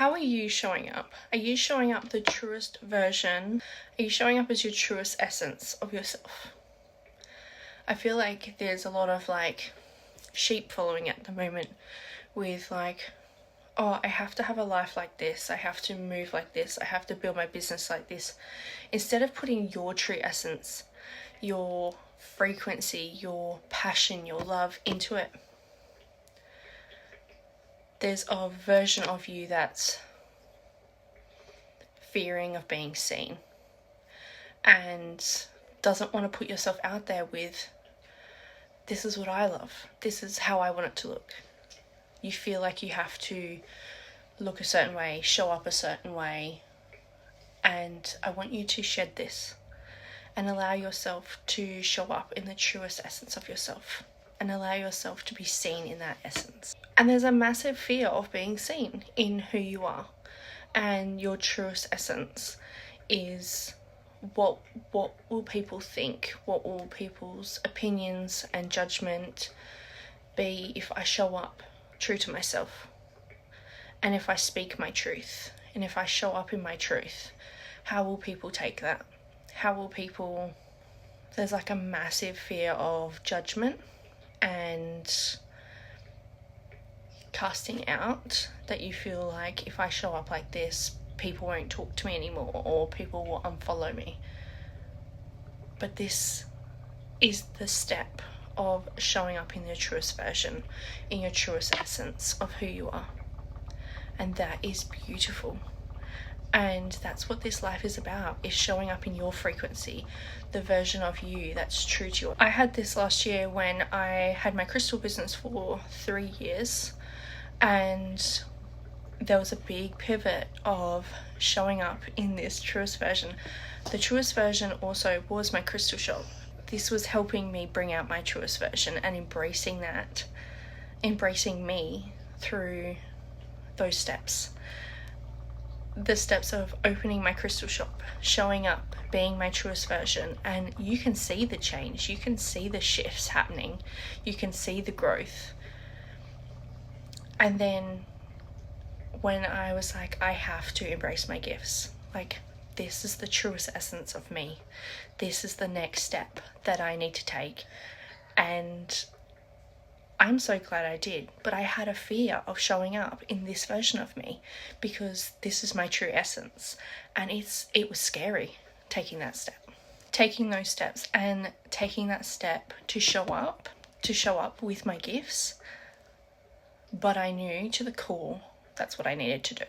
How are you showing up? Are you showing up the truest version? Are you showing up as your truest essence of yourself? I feel like there's a lot of sheep following at the moment with oh, I have to have a life like this, I have to move like this, I have to build my business like this, instead of putting your true essence, your frequency, your passion, your love into it. There's a version of you that's fearing of being seen and doesn't want to put yourself out there with, this is what I love, this is how I want it to look. You feel like you have to look a certain way, show up a certain way, and I want you to shed this and allow yourself to show up in the truest essence of yourself and allow yourself to be seen in that essence. And there's a massive fear of being seen in who you are, and your truest essence is what will people think, what will people's opinions and judgment be if I show up true to myself, and if I speak my truth, and if I show up in my truth. How will people take that? How will people... There's a massive fear of judgment and casting out, that you feel like if I show up like this, people won't talk to me anymore, or people will unfollow me. But this is the step of showing up in your truest version, in your truest essence of who you are. And that is beautiful. And that's what this life is about, is showing up in your frequency, the version of you that's true to you. I had this last year when I had my crystal business for 3 years, and there was a big pivot of showing up in this truest version. The truest version also was my crystal shop. This was helping me bring out my truest version and embracing that, embracing me through those steps. The steps of opening my crystal shop, showing up, being my truest version, and you can see the change, you can see the shifts happening, you can see the growth. And then when I was like, I have to embrace my gifts, this is the truest essence of me, this is the next step that I need to take. And I'm so glad I did, but I had a fear of showing up in this version of me because this is my true essence, and it was scary taking those steps and taking that step to show up with my gifts. But I knew to the core that's what I needed to do.